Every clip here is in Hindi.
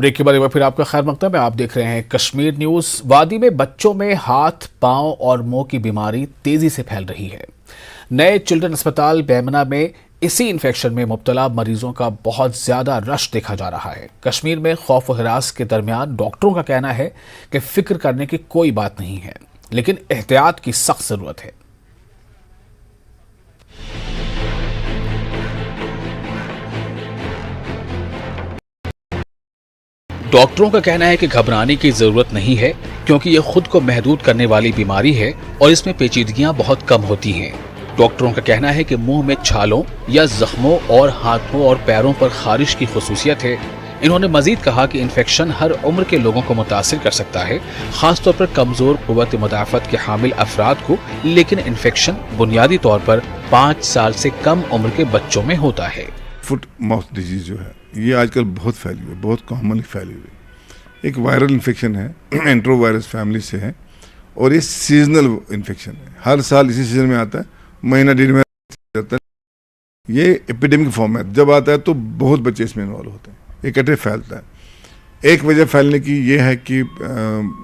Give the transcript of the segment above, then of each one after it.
ब्रेक के बाद एक बार फिर आपका खैर मकदम है। आप देख रहे हैं कश्मीर न्यूज। वादी में बच्चों में हाथ, पांव और मुंह की बीमारी तेजी से फैल रही है। नए चिल्ड्रन अस्पताल बेमना में इसी इन्फेक्शन में मुब्तला मरीजों का बहुत ज्यादा रश देखा जा रहा है। कश्मीर में खौफ व हिरास के दरमियान डॉक्टरों का कहना है कि फिक्र करने की कोई बात नहीं है, लेकिन एहतियात की सख्त जरूरत है। डॉक्टरों का कहना है कि घबराने की जरूरत नहीं है, क्योंकि यह खुद को महदूद करने वाली बीमारी है और इसमें पेचीदगियां बहुत कम होती हैं। डॉक्टरों का कहना है कि मुंह में छालों या जख्मों और हाथों और पैरों पर खारिश की खुसूसियत है। इन्होंने मजीद कहा कि इन्फेक्शन हर उम्र के लोगों को मुतासिर कर सकता है, खासतौर पर कमजोर कुव्वत मुदाफत के हामिल अफराद को, लेकिन इन्फेक्शन बुनियादी तौर पर 5 साल से कम उम्र के बच्चों में होता है। फुट माउथ डिजीज जो है ये आजकल बहुत फैली हुई है, बहुत कॉमनली फैली हुई है। एक वायरल इन्फेक्शन है, एंट्रोवायरस फैमिली से है और ये सीजनल इन्फेक्शन है। हर साल इसी सीजन में आता है, महीना डेढ़ महीना जाता है। ये एपिडेमिक फॉर्म है, जब आता है तो बहुत बच्चे इसमें इन्वॉल्व होते हैं, इकट्ठे फैलता है। एक वजह फैलने की ये है कि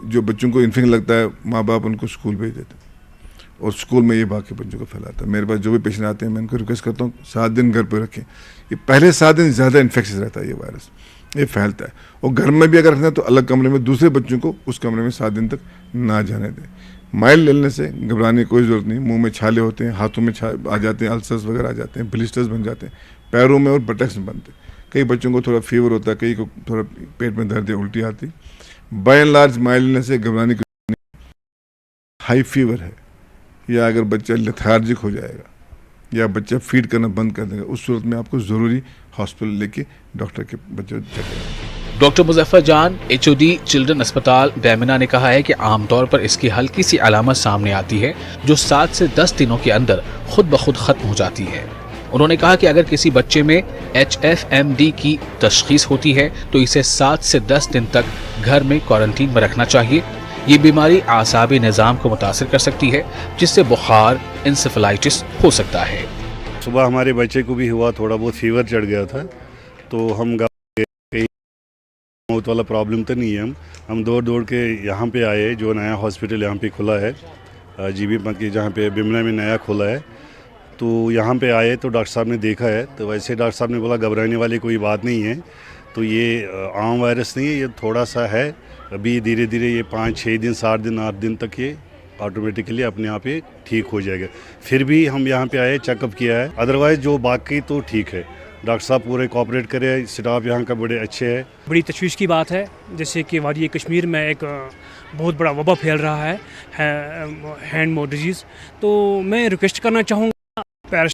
जो बच्चों को इन्फेक्शन लगता है, माँ बाप उनको स्कूल भेज देते हैं और स्कूल में ये बाकी बच्चों को फैलाता है। मेरे पास जो भी पेशेंट आते हैं मैं उनको रिक्वेस्ट करता हूँ 7 दिन घर पर रखें। ये पहले 7 दिन ज़्यादा इन्फेक्शन रहता है, ये वायरस ये फैलता है। और घर में भी अगर रखना है तो अलग कमरे में दूसरे बच्चों को उस कमरे में 7 दिन तक ना जाने दें। माइल्ड इलनेस से घबराने की कोई ज़रूरत नहीं। मुंह में छाले होते हैं, हाथों में आ जाते हैं, अल्सर्स वगैरह आ जाते हैं, ब्लिस्टर्स बन जाते हैं, पैरों में और बटक्स में बनते हैं। कई बच्चों को थोड़ा फीवर होता है, कई को थोड़ा पेट में दर्द या उल्टी आती। By and large mild illness से घबराने की हाई फीवर है या अगर बच्चा लेथार्जिक हो जाएगा या बच्चा फीड करना बंद कर देगा, उस सूरत में आपको ज़रूरी हॉस्पिटल लेके डॉक्टर के बच्चे चेक करें। डॉक्टर मुजफ्फर जान HOD चिल्ड्रन अस्पताल बेमना ने कहा है कि आमतौर पर इसकी हल्की सी अलामत सामने आती है, जो 7 से 10 दिनों के अंदर खुद ब खुद खत्म हो जाती है। उन्होंने कहा कि अगर किसी बच्चे में HFMD की तशखीस होती है तो इसे 7 से 10 दिन तक घर में क्वारंटीन में रखना चाहिए। ये बीमारी आसाबी निज़ाम को मुतासिर कर सकती है, जिससे बुखार, इंसेफेलाइटिस हो सकता है। सुबह हमारे बच्चे को भी हुआ, थोड़ा बहुत फीवर चढ़ गया था, तो हम कहीं मौत वाला प्रॉब्लम तो नहीं है। हम दौड़ के यहाँ पे आए, जो नया हॉस्पिटल यहाँ पे खुला है GB की, जहाँ पे बिमना में नया खुला है। तो यहाँ पे आए तो डॉक्टर साहब ने देखा है, तो वैसे डॉक्टर साहब ने बोला घबराने वाली कोई बात नहीं है, तो ये आम वायरस नहीं है, ये थोड़ा सा है। अभी धीरे धीरे ये 5-6 दिन 7 दिन 8 दिन तक ये ऑटोमेटिकली अपने आप ही ठीक हो जाएगा। फिर भी हम यहाँ पे आए, चेकअप किया है, अदरवाइज़ जो बाकी तो ठीक है। डॉक्टर साहब पूरे कोऑपरेट करे, स्टाफ यहाँ का बड़े अच्छे है। बड़ी तशवीश की बात है जैसे कि वादी कश्मीर में एक बहुत बड़ा वबा फैल रहा है हैंड माउथ डिजीज़। तो मैं रिक्वेस्ट करना चाहूँगा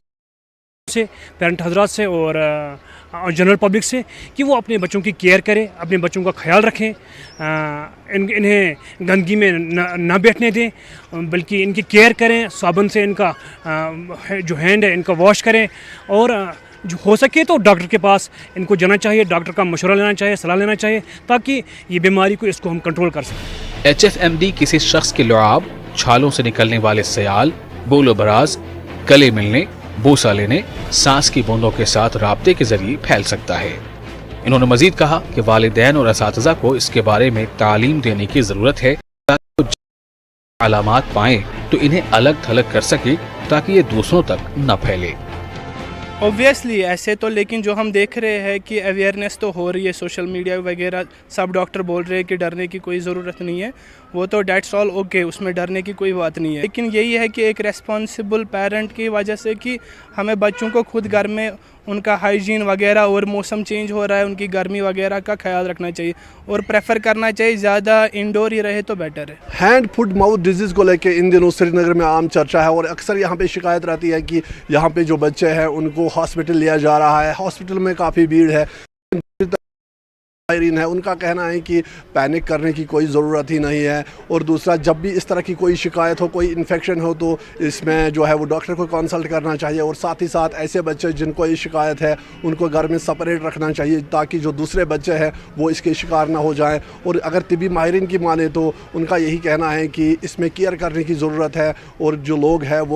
पेरेंट हजरात से और जनरल पब्लिक से कि वो अपने बच्चों की केयर करें, अपने बच्चों का ख्याल रखें, इन्हें गंदगी में ना बैठने दें, बल्कि इनकी केयर करें। साबुन से इनका जो हैंड है इनका वॉश करें और जो हो सके तो डॉक्टर के पास इनको जाना चाहिए, डॉक्टर का मशवरा लेना चाहिए, सलाह लेना चाहिए, ताकि ये बीमारी को इसको हम कंट्रोल कर सकें। HFMD किसी शख्स के लुआब, छालों से निकलने वाले सयाल, बोलो बराज, गले मिलने, बूसा लेने, सांस की बूंदों के साथ राब्ते के जरिए फैल सकता है। इन्होंने मजीद कहा कि वालिदैन और असातिज़ा को इसके बारे में तालीम देने की जरूरत है, ताकि अलामात पाएं तो इन्हें अलग थलग कर सके, ताकि ये दूसरों तक न फैले। ऑब्वियसली ऐसे तो, लेकिन जो हम देख रहे हैं कि अवेयरनेस तो हो रही है, सोशल मीडिया वगैरह सब डॉक्टर बोल रहे हैं कि डरने की कोई ज़रूरत नहीं है, वो तो डेट्स ऑल ओके, उसमें डरने की कोई बात नहीं है। लेकिन यही है कि एक रेस्पॉन्सिबल पेरेंट की वजह से कि हमें बच्चों को खुद घर में उनका हाइजीन वगैरह, और मौसम चेंज हो रहा है, उनकी गर्मी वगैरह का ख्याल रखना चाहिए और प्रेफर करना चाहिए ज़्यादा इंडोर ही रहे तो बेटर है। हैंड फुट माउथ डिजीज़ को लेके इन दिनों श्रीनगर में आम चर्चा है और अक्सर यहाँ पे शिकायत रहती है कि यहाँ पे जो बच्चे हैं उनको हॉस्पिटल लिया जा रहा है, हॉस्पिटल में काफ़ी भीड़ है। है उनका कहना है कि पैनिक करने की कोई ज़रूरत ही नहीं है। और दूसरा, जब भी इस तरह की कोई शिकायत हो, कोई इन्फेक्शन हो, तो इसमें जो है वो डॉक्टर को कंसल्ट करना चाहिए। और साथ ही साथ ऐसे बच्चे जिनको ये शिकायत है उनको घर में सेपरेट रखना चाहिए, ताकि जो दूसरे बच्चे हैं वो इसके शिकार ना हो जाएं। और अगर तिबी माहिरीन की माने तो उनका यही कहना है कि इसमें केयर करने की ज़रूरत है और जो लोग हैं वो